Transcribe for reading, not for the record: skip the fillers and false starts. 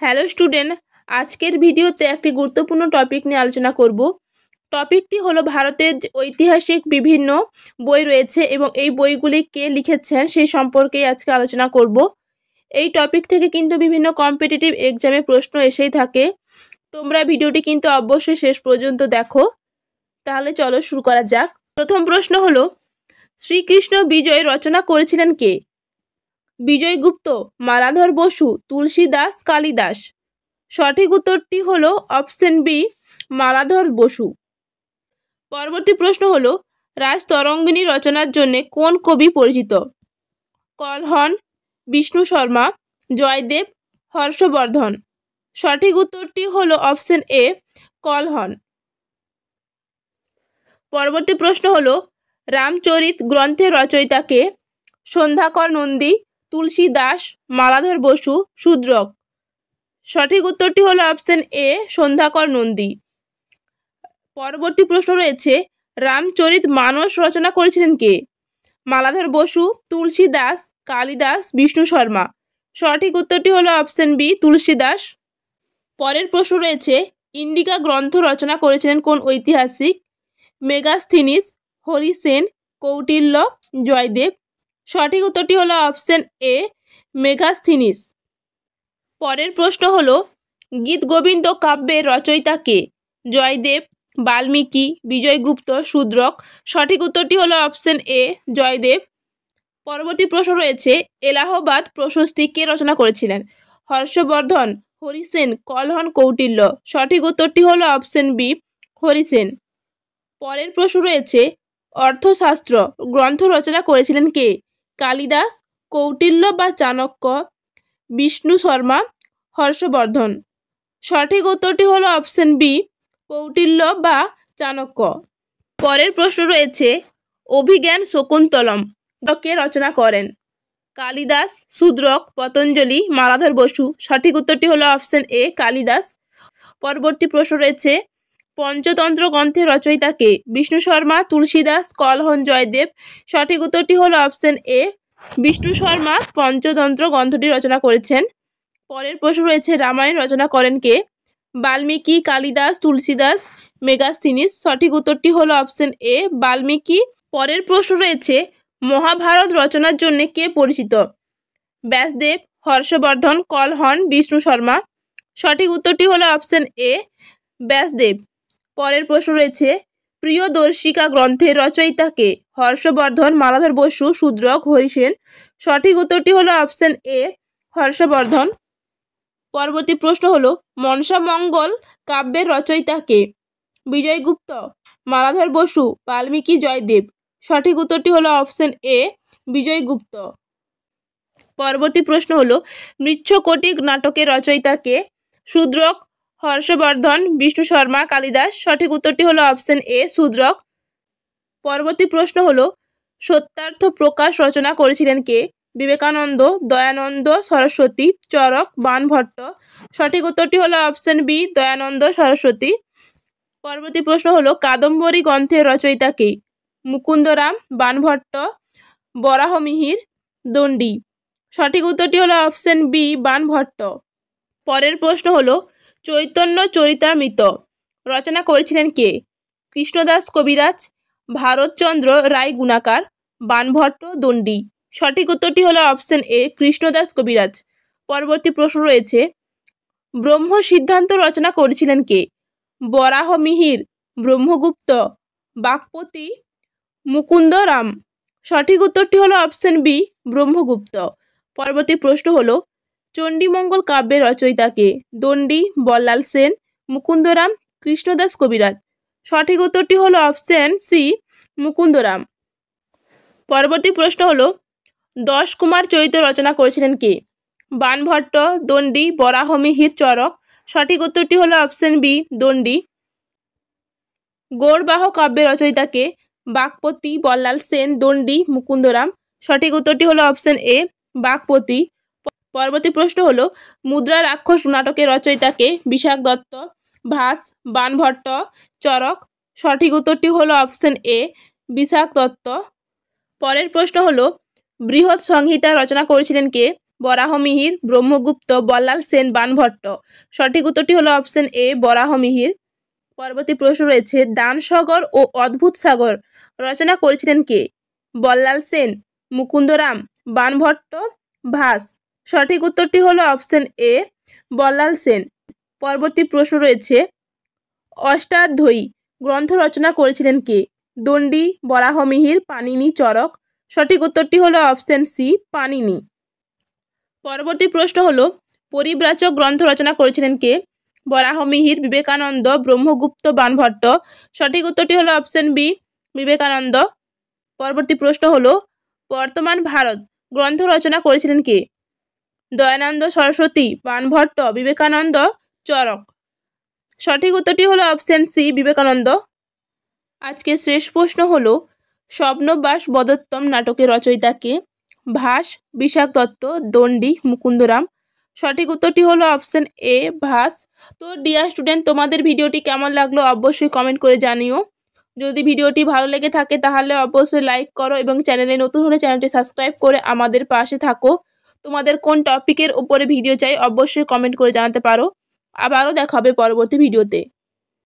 Hello student, আজকের ভিডিওতে একটি গুরুত্বপূর্ণ টপিক নিয়ে আলোচনা করব। টপিকটি হলো ভারতের যে ঐতিহাসিক বিভিন্ন বই রয়েছে এবং এই বইগুলি কে লিখেছেন সেই সম্পর্কেই আজকে আলোচনা করব। এই টপিক থেকে কিন্তু বিভিন্ন কম্পিটিটিভ এক্সামে প্রশ্ন এসেই থাকে। তোমরা ভিডিওটি কিন্তু অবশ্যই শেষ পর্যন্ত দেখো। তাহলে চলো শুরু করা যাক। প্রথম প্রশ্ন হলো, শ্রীকৃষ্ণ বিজয় রচনা করেছিলেন কে? বিজয়গুপ্ত, মালাধর বসু, তুলসীদাস, কালিদাস। সঠিক উত্তরটি হলো অপশন বি, মালাধর বসু। পরবর্তী প্রশ্ন হলো, রাজতরঙ্গিনী রচনার জন্য কোন কবি পরিচিত? কলহন, বিষ্ণু শর্মা, জয়দেব, হর্ষবর্ধন। সঠিক উত্তরটি হলো অপশন এ, কলহন। পরবর্তী প্রশ্ন হলো, রামচরিত গ্রন্থের রচয়িতা কে? সন্ধ্যাকর নন্দী, তুলসীদাস, মালাধর বসু, শূদ্রক। সঠিক উত্তরটি হলো অপশন এ, সন্ধ্যাকর নন্দী। পরবর্তী প্রশ্ন রয়েছে, রামচরিত মানস রচনা করেছিলেন কে? মালাধর বসু, তুলসীদাস, কালিদাস, বিষ্ণু শর্মা। সঠিক উত্তরটি হলো অপশন বি, তুলসীদাস। পরের প্রশ্ন রয়েছে, ইন্ডিকা গ্রন্থ রচনা করেছিলেন কোন ঐতিহাসিক? মেগাস্থিনিস, হরিসেন, কৌটিল্য, জয়দেব। সঠিক উত্তরটি হলো অপশন এ, মেগাস্থিনিস। পরের প্রশ্ন হলো, গীতগোবিন্দ কাব্যের রচয়িতা কে? জয়দেব, বাল্মীকি, বিজয়গুপ্ত, শূদ্রক। সঠিক উত্তরটি হলো অপশন এ, জয়দেব। পরবর্তী প্রশ্ন রয়েছে, এলাহাবাদ প্রশস্তি কে রচনা করেছিলেন? হর্ষবর্ধন, হরিসেন, কলহন, কৌটিল্য। সঠিক উত্তরটি হলো অপশন বি, হরিসেন। পরের প্রশ্ন রয়েছে, অর্থশাস্ত্র গ্রন্থ রচনা করেছিলেন কে? কালিদাস, কৌটিল্য বা চাণক্য, বিষ্ণু শর্মা, হর্ষবর্ধন। সঠিক উত্তরটি হলো অপশন বি, কৌটিল্য বা চাণক্য। পরের প্রশ্ন রয়েছে, অভিজ্ঞান শকুন্তলম কে রচনা করেন? কালিদাস, শূদ্রক, পতঞ্জলি, মালাধর বসু। সঠিক উত্তরটি হলো অপশন এ, কালিদাস। পরবর্তী প্রশ্ন রয়েছে, পঞ্চতন্ত্র গ্রন্থের রচয়িতা কে? বিষ্ণু শর্মা, তুলসীদাস, কলহন, জয়দেব। সঠিক উত্তরটি হলো অপশন এ, বিষ্ণু শর্মা পঞ্চতন্ত্র গ্রন্থটি রচনা করেছেন। পরের প্রশ্ন রয়েছে, রামায়ণ রচনা করেন কে? বাল্মীকি, কালিদাস, তুলসীদাস, মেগাস্থিনিস। সঠিক উত্তরটি হলো অপশন এ, বাল্মীকি। পরের প্রশ্ন রয়েছে, মহাভারত রচনার জন্য কে পরিচিত? ব্যাসদেব, হর্ষবর্ধন, কলহন, বিষ্ণু শর্মা। সঠিক উত্তরটি হলো অপশন এ, ব্যাসদেব। পরের প্রশ্ন রয়েছে, প্রিয়দর্শিকা গ্রন্থের রচয়িতা কে? হর্ষবর্ধন, মালাধর বসু, শূদ্রক, হরিসেন। সঠিক উত্তরটি হলো অপশন এ, হর্ষবর্ধন। পরবর্তী প্রশ্ন হলো, মনসামঙ্গল কাব্যের রচয়িতা কে? বিজয়গুপ্ত, মালাধর বসু, বাল্মীকি, জয়দেব। সঠিক উত্তরটি হলো অপশন এ, বিজয়গুপ্ত। পরবর্তী প্রশ্ন হলো, মৃচ্ছকটিক নাটকের রচয়িতা কে? শূদ্রক, হর্ষবর্ধন, বিষ্ণু শর্মা, কালিদাস। সঠিক উত্তরটি হলো অপশন এ, শূদ্রক। পরবর্তী প্রশ্ন হলো, সত্যার্থ প্রকাশ রচনা করেছিলেন কে? বিবেকানন্দ, দয়ানন্দ সরস্বতী, চরক, বাণভট্ট। সঠিক উত্তরটি হলো অপশন বি, দয়ানন্দ সরস্বতী। পরবর্তী প্রশ্ন হলো, কাদম্বরী গ্রন্থের রচয়িতা কে? মুকুন্দরাম, বাণভট্ট, বরাহমিহির, দণ্ডী। সঠিক উত্তরটি হলো অপশন বি, বাণভট্ট। পরের প্রশ্ন হলো, চৈতন্য চরিতামৃত রচনা করেছিলেন কে? কৃষ্ণদাস কবিরাজ, ভারতচন্দ্র রায় গুণাকার, বাণভট্ট, দণ্ডী। সঠিক উত্তরটি হলো অপশন এ, কৃষ্ণদাস কবিরাজ। পরবর্তী প্রশ্ন রয়েছে, ব্রহ্ম সিদ্ধান্ত রচনা করেছিলেন কে? বরাহমিহির, ব্রহ্মগুপ্ত, বাক্পতি, মুকুন্দরাম। সঠিক উত্তরটি হলো অপশন বি, ব্রহ্মগুপ্ত। পরবর্তী প্রশ্ন হলো, চণ্ডীমঙ্গল কাব্যের রচয়িতা কে? দণ্ডী, বল্লাল সেন, মুকুন্দরাম, কৃষ্ণদাস কবিরাজ। সঠিক উত্তরটি হলো অপশন সি, মুকুন্দরাম। পরবর্তী প্রশ্ন হলো, 10 কুমার চরিত্র রচনা করেছিলেন কে? বাণভট্ট, দণ্ডী, বরাহমিহির, চরক। সঠিক উত্তরটি হলো অপশন বি, দণ্ডী। গৌড়বাহ কাব্যের রচয়িতা কে? বাক্পতি, বল্লাল সেন, দণ্ডী, মুকুন্দরাম। সঠিক উত্তরটি হলো অপশন এ, বাক্পতি। পরবর্তী প্রশ্ন হলো, মুদ্রা রাক্ষস নাটকের রচয়িতা কে? বিশাখ দত্ত, ভাস, বাণভট্ট, চরক। সঠিক উত্তরটি হলো অপশন এ, বিশাখ দত্ত। পরের প্রশ্ন হলো, বৃহৎ সংহিতা রচনা করেছিলেন কে? বরাহমিহির, ব্রহ্মগুপ্ত, বল্লাল সেন, বাণভট্ট। সঠিক উত্তরটি হলো অপশন এ বরাহমিহির। পরবর্তী প্রশ্ন রয়েছে দানসাগর ও অদ্ভুত সাগর রচনা করেছিলেন কে? বল্লাল সেন, মুকুন্দরাম, বাণভট্ট, ভাস। সঠিক উত্তরটি হলো অপশন এ বল্লাল সেন। পরবর্তী প্রশ্ন রয়েছে অষ্টাধ্যায়ী গ্রন্থ রচনা করেছিলেন কে? দণ্ডী, বরাহমিহির, পাণিনি, চরক। সঠিক উত্তরটি হলো অপশন সি পাণিনি। পরবর্তী প্রশ্ন হলো পরিব্রাজক গ্রন্থ রচনা করেছিলেন কে? বরাহমিহির, বিবেকানন্দ, ব্রহ্মগুপ্ত, বাণভট্ট। সঠিক উত্তরটি হলো অপশন বি বিবেকানন্দ। পরবর্তী প্রশ্ন হলো বর্তমান ভারত গ্রন্থ রচনা করেছিলেন কে? দয়ানন্দ সরস্বতী, বাণভট্ট, বিবেকানন্দ, চরক। সঠিক উত্তরটি হলো অপশন সি বিবেকানন্দ। আজকে শেষ প্রশ্ন হলো স্বপ্নবাস বদত্তম নাটকের রচয়িতা কে? ভাস, বিশাখ দত্ত, দণ্ডী, মুকুন্দরাম। সঠিক উত্তরটি হলো অপশন এ ভাস। তো ডিয়ার স্টুডেন্ট, তোমাদের ভিডিওটি কেমন লাগলো অবশ্যই কমেন্ট করে জানিও। যদি ভিডিওটি ভালো লেগে থাকে তাহলে অবশ্যই লাইক করো এবং চ্যানেলে নতুন হলে চ্যানেলটি সাবস্ক্রাইব করে আমাদের পাশে থাকো। তোমাদের কোন টপিকের উপরে ভিডিও চাই অবশ্যই কমেন্ট করে জানাতে পারো। আবারও দেখা হবে পরবর্তী ভিডিওতে।